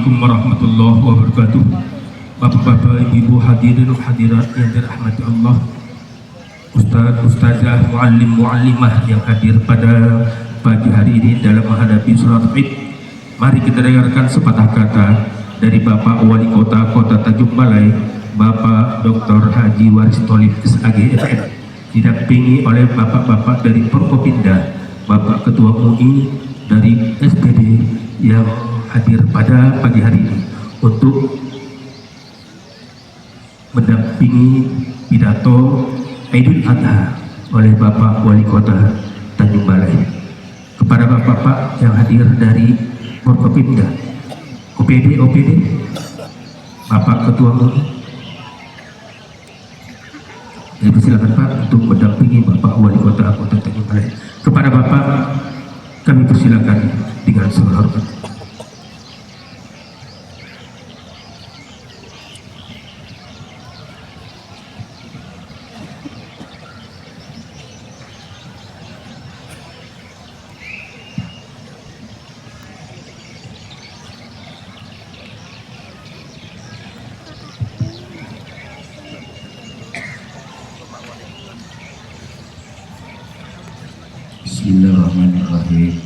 Assalamualaikum warahmatullahi wabarakatuh. Bapak-bapak, ibu hadirin hadirat yang dirahmati Allah, Ustaz, Ustazah, muallim, muallimah yang hadir pada pagi hari ini dalam menghadapi sholat Id. Mari kita dengarkan sepatah kata dari Bapak Wali Kota Kota Tanjung Balai, Bapak Dr. Haji Waris Tholib SAG FM, didampingi oleh bapak-bapak dari Forkopimda, Bapak Ketua MUI dari SPD yang hadir pada pagi hari ini untuk mendampingi pidato Idul Adha oleh Bapak Wali Kota Tanjung Balai. Kepada bapak-bapak yang hadir dari Forkopimda, OPD, Bapak Ketua MUI, saya persilakan Pak untuk mendampingi Bapak Wali Kota Tanjung Balai. Kepada Bapak kami persilakan dengan hormat. Bismillahirrahmanirrahim.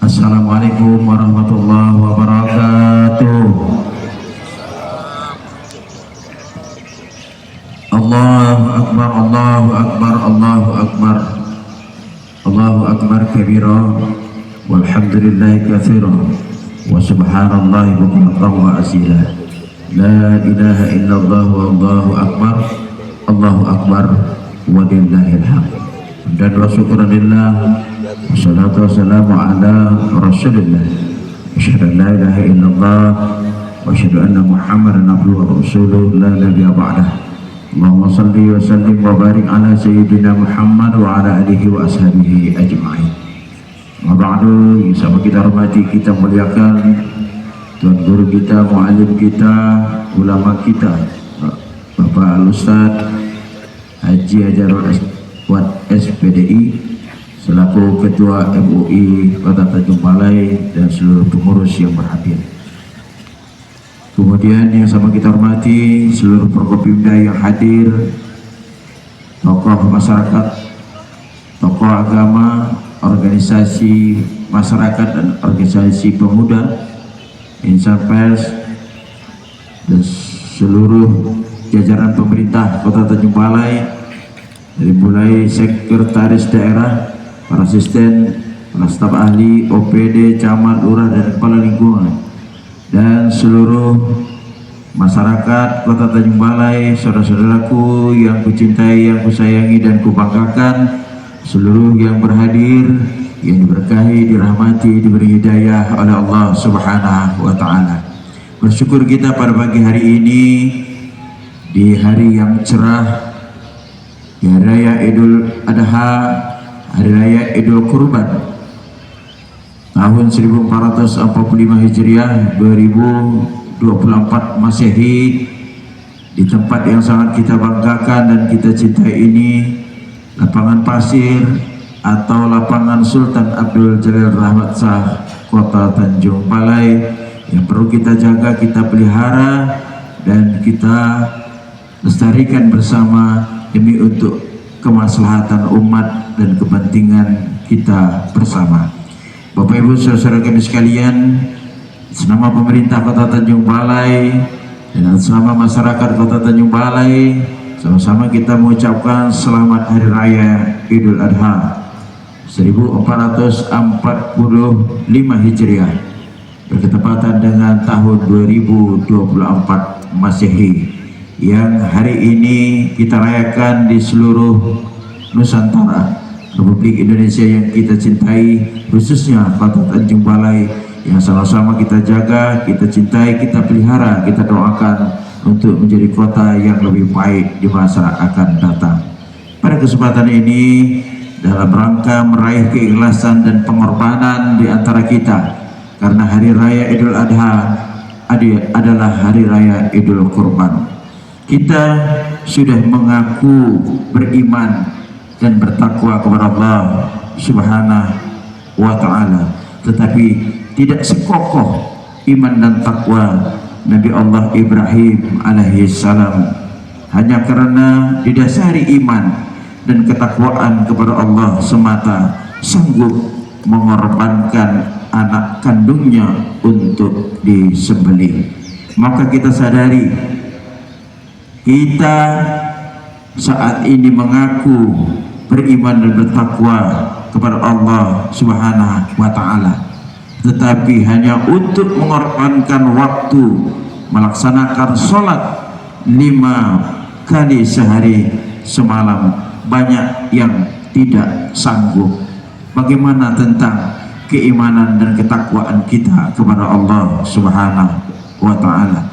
Assalamualaikum warahmatullahi wabarakatuh. Allahu Akbar, Allahu Akbar, Allahu Akbar, Allahu Akbar kabira, walhamdulillahi katsira, wa subhanallahi bukratan wa asila. La ilaha illallah wallahu akbar, Allahu Akbar, wa lillahil hamd. Dan wa syukurillah, wassalatu wassalamu ala rasulillah, asyhadu an la ilaha illallah wa asyhadu anna muhammadan abduhu wa rasuluh la nabiyya ba'dah. Allahumma salli wa sallim wa barik ala sayyidina Muhammad wa ala alihi wa ashabihi ajma'in. Wa ba'du, yang sama kita hormati, kita muliakan Tuan Guru kita, muallim kita, ulama kita, Bapak Al-Ustaz Haji Hajarul Aswad SPDI selaku Ketua MUI Kota Tanjung Balai dan seluruh pengurus yang berhadir. Kemudian yang sama kita hormati seluruh Forkopimda yang hadir, tokoh masyarakat, tokoh agama, organisasi masyarakat dan organisasi pemuda, insan pers, dan seluruh jajaran pemerintah Kota Tanjung Balai, dari mulai sekretaris daerah, para asisten, para staf ahli, OPD, camat, lurah, dan kepala lingkungan, dan seluruh masyarakat Kota Tanjung Balai, saudara-saudaraku yang kucintai, yang kusayangi dan kubanggakan, seluruh yang berhadir, yang diberkahi, dirahmati, diberi hidayah oleh Allah Subhanahu wa Ta'ala. Bersyukur kita pada pagi hari ini, di hari yang cerah, di Hari Raya Idul Adha, Hari Raya Idul Kurban tahun 1445 Hijriah 2024 Masehi, di tempat yang sangat kita banggakan dan kita cintai ini, lapangan pasir atau lapangan Sultan Abdul Jalil Rahmat Shah Kota Tanjung Balai, yang perlu kita jaga, kita pelihara, dan kita lestarikan bersama demi untuk kemaslahatan umat dan kepentingan kita bersama. Bapak Ibu saudara kami sekalian, selama pemerintah Kota Tanjung Balai dan selama masyarakat Kota Tanjung Balai, sama-sama kita mengucapkan selamat Hari Raya Idul Adha 1445 Hijriah, bertepatan dengan tahun 2024 Masehi, yang hari ini kita rayakan di seluruh Nusantara, Republik Indonesia yang kita cintai, khususnya Kota Tanjung Balai, yang sama-sama kita jaga, kita cintai, kita pelihara, kita doakan untuk menjadi kota yang lebih baik di masa akan datang. Pada kesempatan ini, dalam rangka meraih keikhlasan dan pengorbanan di antara kita, karena Hari Raya Idul Adha adalah Hari Raya Idul Kurban, kita sudah mengaku beriman dan bertakwa kepada Allah Subhanahu wa Ta'ala, tetapi tidak sekokoh iman dan takwa Nabi Allah Ibrahim alaihissalam. Hanya karena didasari iman dan ketakwaan kepada Allah semata, sanggup mengorbankan anak kandungnya untuk disembelih. Maka kita sadari, kita saat ini mengaku beriman dan bertakwa kepada Allah Subhanahu wa ta'ala, tetapi hanya untuk mengorbankan waktu melaksanakan sholat 5 kali sehari semalam, banyak yang tidak sanggup. Bagaimana tentang keimanan dan ketakwaan kita kepada Allah Subhanahu wa ta'ala?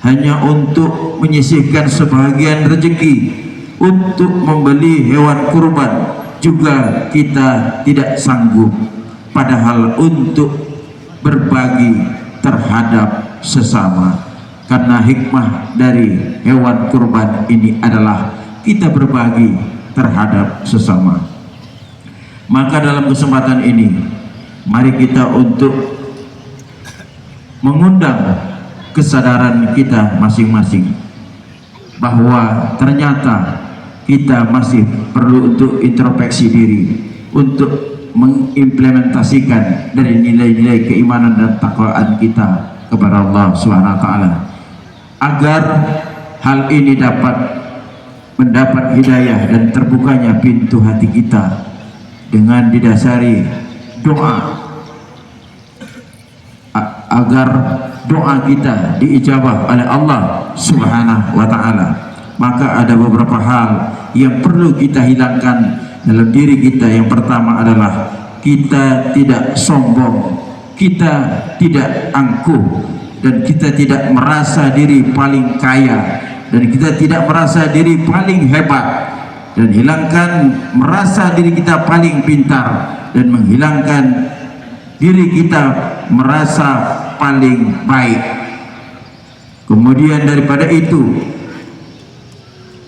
Hanya untuk menyisihkan sebagian rezeki untuk membeli hewan kurban juga kita tidak sanggup, padahal untuk berbagi terhadap sesama, karena hikmah dari hewan kurban ini adalah kita berbagi terhadap sesama. Maka dalam kesempatan ini mari kita untuk mengundang kesadaran kita masing-masing bahwa ternyata kita masih perlu untuk introspeksi diri, untuk mengimplementasikan dari nilai-nilai keimanan dan takwaan kita kepada Allah Subhanahu wa ta'ala, agar hal ini dapat mendapat hidayah dan terbukanya pintu hati kita dengan didasari doa, agar doa kita diijabah oleh Allah Subhanahu wa ta'ala. Maka ada beberapa hal yang perlu kita hilangkan dalam diri kita. Yang pertama adalah kita tidak sombong, kita tidak angkuh, dan kita tidak merasa diri paling kaya, dan kita tidak merasa diri paling hebat, dan hilangkan merasa diri kita paling pintar, dan menghilangkan diri kita merasa paling baik. Kemudian daripada itu,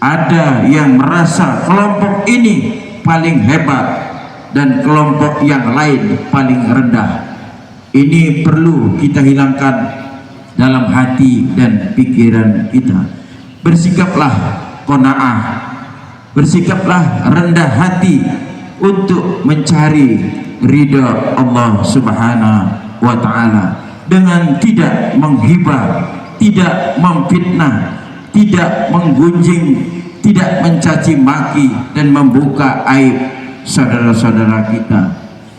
ada yang merasa kelompok ini paling hebat dan kelompok yang lain paling rendah. Ini perlu kita hilangkan dalam hati dan pikiran kita. Bersikaplah qanaah, bersikaplah rendah hati untuk mencari ridha Allah Subhanahu wa ta'ala, dengan tidak menghibah, tidak memfitnah, tidak menggunjing, tidak mencaci maki dan membuka aib saudara-saudara kita.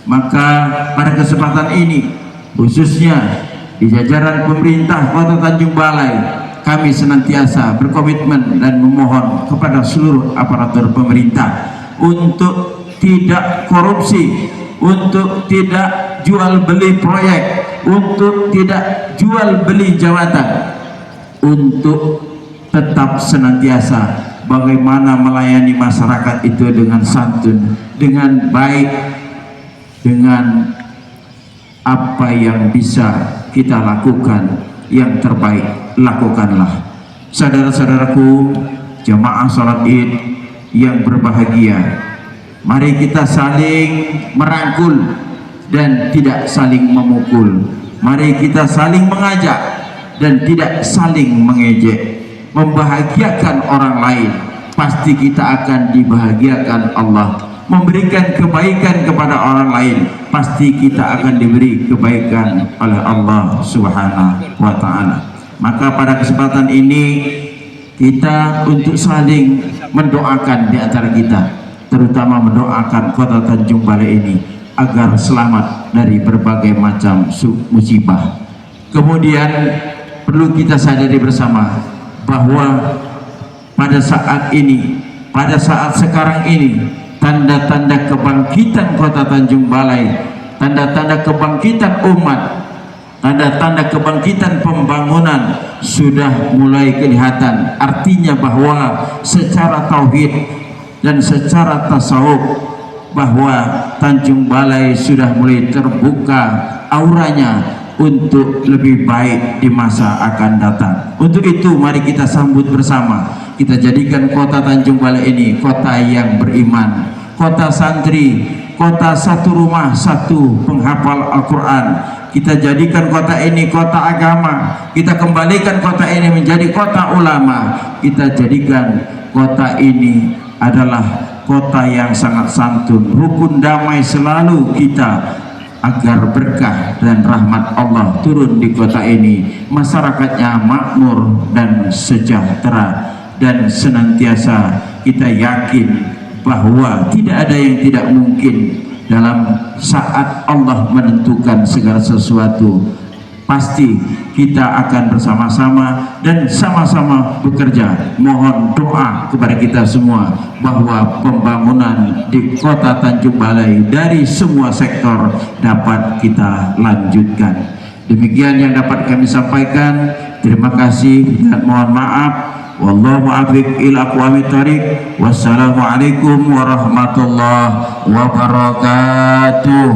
Maka pada kesempatan ini, khususnya di jajaran pemerintah Kota Tanjung Balai, kami senantiasa berkomitmen dan memohon kepada seluruh aparatur pemerintah untuk tidak korupsi, untuk tidak jual beli proyek, untuk tidak jual beli jabatan, untuk tetap senantiasa bagaimana melayani masyarakat itu dengan santun, dengan baik, dengan apa yang bisa kita lakukan yang terbaik, lakukanlah. Saudara-saudaraku, jemaah salat Id yang berbahagia, mari kita saling merangkul dan tidak saling memukul. Mari kita saling mengajak dan tidak saling mengejek. Membahagiakan orang lain, pasti kita akan dibahagiakan Allah. Memberikan kebaikan kepada orang lain, pasti kita akan diberi kebaikan oleh Allah Subhanahu wa ta'ala. Maka pada kesempatan ini kita untuk saling mendoakan di antara kita, terutama mendoakan Kota Tanjung Balai ini agar selamat dari berbagai macam musibah. Kemudian perlu kita sadari bersama bahwa pada saat ini, pada saat sekarang ini, tanda-tanda kebangkitan Kota Tanjung Balai, tanda-tanda kebangkitan umat, tanda-tanda kebangkitan pembangunan sudah mulai kelihatan. Artinya bahwa secara tauhid dan secara tasawuf, bahwa Tanjung Balai sudah mulai terbuka auranya untuk lebih baik di masa akan datang. Untuk itu mari kita sambut bersama, kita jadikan Kota Tanjung Balai ini kota yang beriman, kota santri, kota satu rumah satu penghafal Al-Quran. kita jadikan kota ini kota agama, kita kembalikan kota ini menjadi kota ulama, kita jadikan kota ini adalah kota yang sangat santun, rukun damai selalu kita, agar berkah dan rahmat Allah turun di kota ini, masyarakatnya makmur dan sejahtera, dan senantiasa kita yakin bahwa tidak ada yang tidak mungkin dalam saat Allah menentukan segala sesuatu. Pasti kita akan bersama-sama dan sama-sama bekerja. Mohon doa kepada kita semua bahwa pembangunan di kota Tanjung Balai dari semua sektor dapat kita lanjutkan. Demikian yang dapat kami sampaikan. Terima kasih dan mohon maaf. Wallahu a'lam ila aqwamit thariq. Wassalamualaikum warahmatullahi wabarakatuh.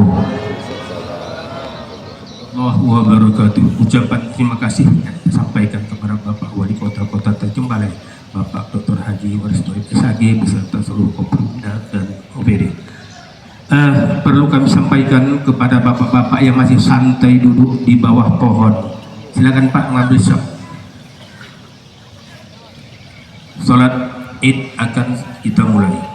Wabarakatuh. Ucapan terima kasih sampaikan kepada Bapak Wali Kota Tanjung Balai, Bapak Dr. Haji Waristoid SAG beserta seluruh Kopimda dan OPD. Perlu kami sampaikan kepada bapak-bapak yang masih santai duduk di bawah pohon. Silakan Pak mengambil shot. Salat Id akan kita mulai.